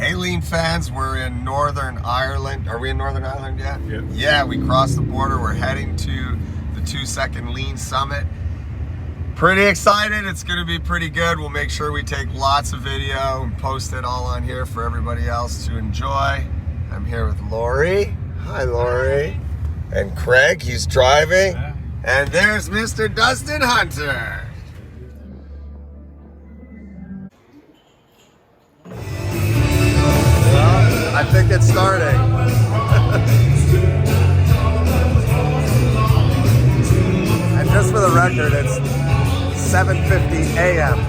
Hey Lean fans, we're in Northern Ireland. Are we in Northern Ireland yet? Yeah. Yeah, we crossed the border. We're heading to the 2-second Lean Summit. Pretty excited. It's going to be pretty good. We'll make sure we take lots of video and post it all on here for everybody else to enjoy. I'm here with Lori. Hi, Lori. And Craig, he's driving. Yeah. And there's Mr. Dustin Hunter. I think it's starting. And just for the record, it's 7:50 a.m.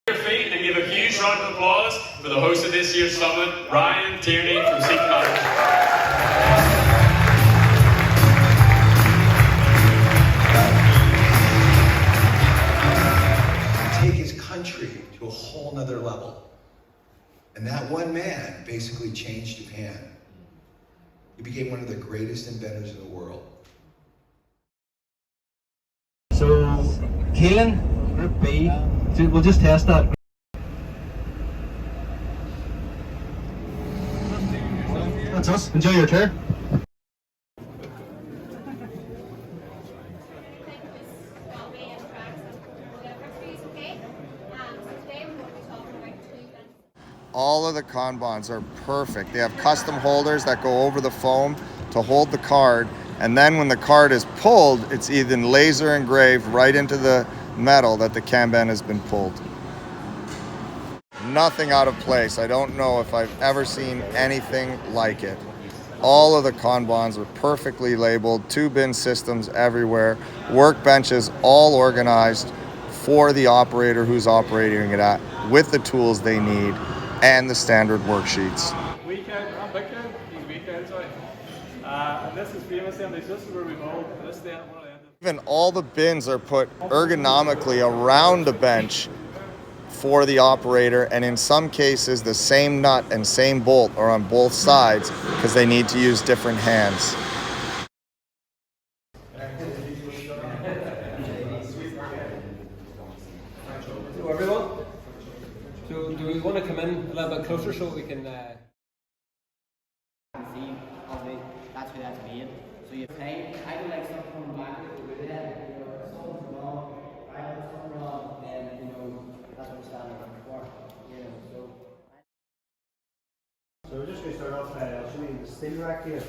Your feet and give a huge round of applause for the host of this year's summit, Ryan Tierney from Seek Mountain. Take his country to a whole nother level. And that one man basically changed Japan. He became one of the greatest inventors in the world. So, Kaelin, Group B, we'll just test that. That's us. Enjoy your tour. All of the Kanbans are perfect. They have custom holders that go over the foam to hold the card, and then when the card is pulled, it's either laser engraved right into the metal that the Kanban has been pulled. Nothing out of place. I don't know if I've ever seen anything like it. All of the Kanbans are perfectly labeled, 2-bin systems everywhere, workbenches all organized for the operator who's operating it at, with the tools they need, and the standard worksheets. Weekend, I'm Victor, he's Weekend, sorry. And this is famously, and this is where we hold this day at one of the end. Even all the bins are put ergonomically around the bench for the operator, and in some cases the same nut and same bolt are on both sides because they need to use different hands. Hello everyone. So do we want to come in a little bit closer so we can see obviously that's who that's made. So you say I don't like stuff coming back with it, you know, something's wrong, I have something wrong, then you know that's what I'm standing for. You know, So we're just going to start off by I'll show you the steel rack here.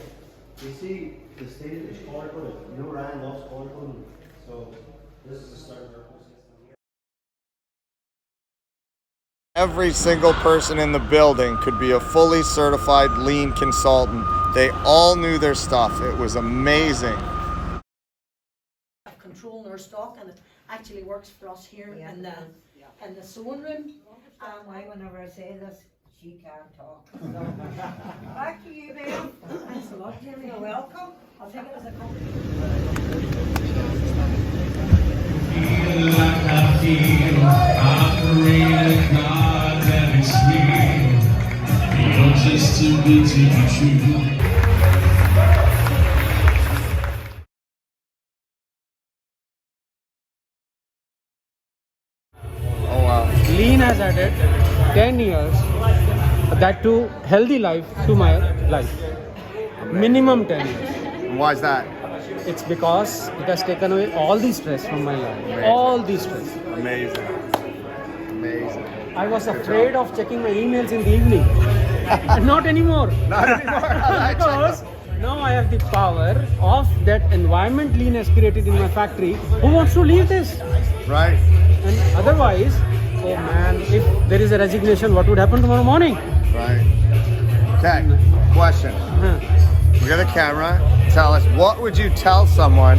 You see the steel is color coded. You know Ryan loves color coding. So this is the start of our whole system here. Every single person in the building could be a fully certified lean consultant. They all knew their stuff. It was amazing. Controlling our stock, and it actually works for us here in the sewing room. Why whenever I say this, she can't talk. Back to you, ma'am. Thanks a lot, Jamie. You're welcome. I'll take it as a compliment. Just too good to be true. Oh wow. Lean has added 10 years, that too healthy life to my life. Minimum 10 years. Why is that? It's because it has taken away all the stress from my life. Amazing. All the stress. Amazing. Amazing. I was afraid of checking my emails in the evening. Not anymore. Not anymore. Because now I have the power of that environment Lean has created in my factory. Who wants to leave this? Right. And otherwise, oh man, if there is a resignation, what would happen tomorrow morning? Right. Okay. Question. We got a camera. Tell us, what would you tell someone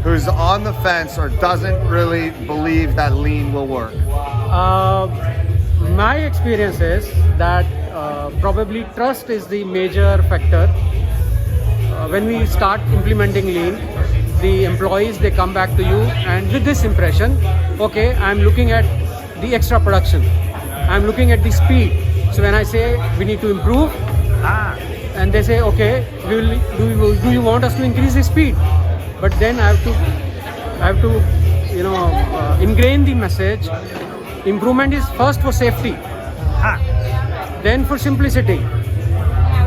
who's on the fence or doesn't really believe that lean will work? My experience is that probably trust is the major factor. When we start implementing lean, the employees, they come back to you and with this impression, okay, I'm looking at the extra production, I'm looking at the speed. So when I say we need to improve, and they say, okay, do you want us to increase the speed? But then I have to ingrain the message. Improvement is first for safety. then for simplicity,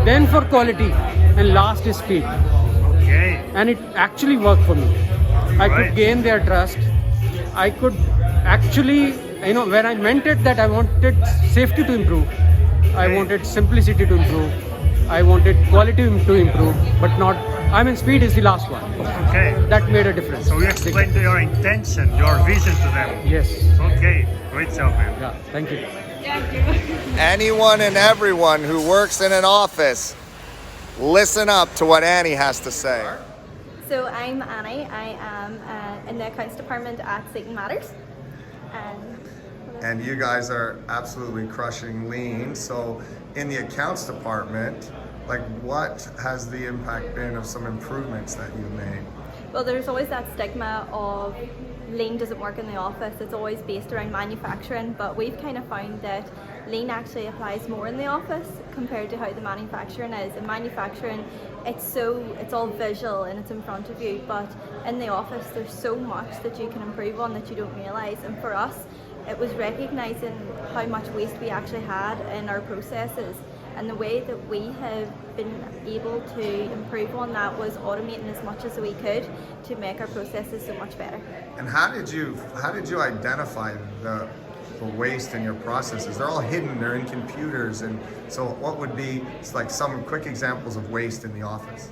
then for quality, and last is speed. Okay. And it actually worked for me. I could gain their trust. I could actually, when I meant it that I wanted safety to improve, I wanted simplicity to improve, I wanted quality to improve, but not, speed is the last one. Okay. That made a difference. So you explained your intention, your vision to them. Yes. Okay. Great job, man. Yeah, thank you. Anyone and everyone who works in an office, listen up to what Annie has to say. So I'm Annie. I am in the accounts department at Seaton Matters. And you guys are absolutely crushing lean. So in the accounts department, like what has the impact been of some improvements that you made? Well, there's always that stigma of lean doesn't work in the office. It's always based around manufacturing, but we've kind of found that lean actually applies more in the office compared to how the manufacturing is. In manufacturing, it's all visual and it's in front of you, but in the office there's so much that you can improve on that you don't realise. And for us, it was recognising how much waste we actually had in our processes. And the way that we have been able to improve on that was automating as much as we could to make our processes so much better. And how did you identify the waste in your processes? They're all hidden, they're in computers, and so what would be like some quick examples of waste in the office?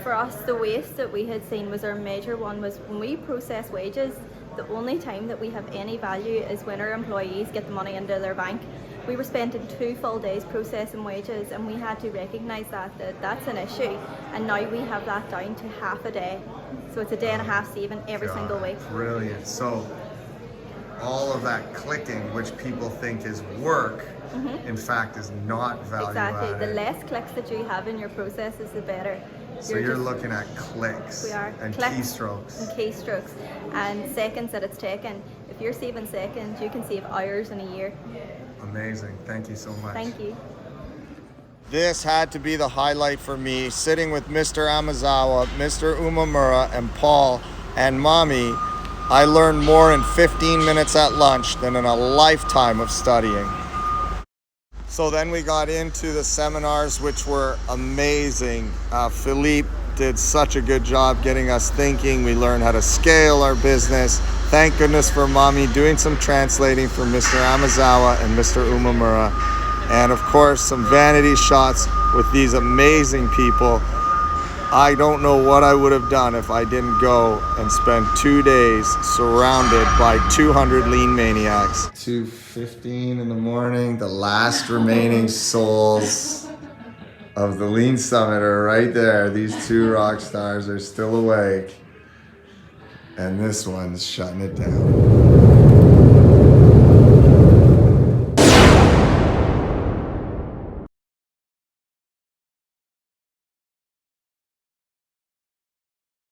For us, the waste that we had seen was our major one was when we process wages, the only time that we have any value is when our employees get the money into their bank. We were spending 2 full days processing wages, and we had to recognise that that's an issue, and now we have that down to half a day. So it's a day and a half saving every single week. Brilliant. So all of that clicking, which people think is work, in fact is not value Exactly. added. The less clicks that you have in your processes, the better. So you're looking at clicks We are. and Clicks keystrokes. and keystrokes and seconds that it's taken. If you're saving seconds, you can save hours in a year. Amazing. Thank you so much. Thank you. This had to be the highlight for me, sitting with Mr. Amazawa, Mr. Umamura, and Paul and Mommy. I learned more in 15 minutes at lunch than in a lifetime of studying. So then we got into the seminars, which were amazing. Philippe did such a good job getting us thinking. We learned how to scale our business. Thank goodness for Mommy doing some translating for Mr. Amazawa and Mr. Umamura. And of course, some vanity shots with these amazing people. I don't know what I would have done if I didn't go and spend 2 days surrounded by 200 lean maniacs. 2:15 in the morning, the last remaining souls of the Lean Summit are right there. These 2 rock stars are still awake. And this one's shutting it down.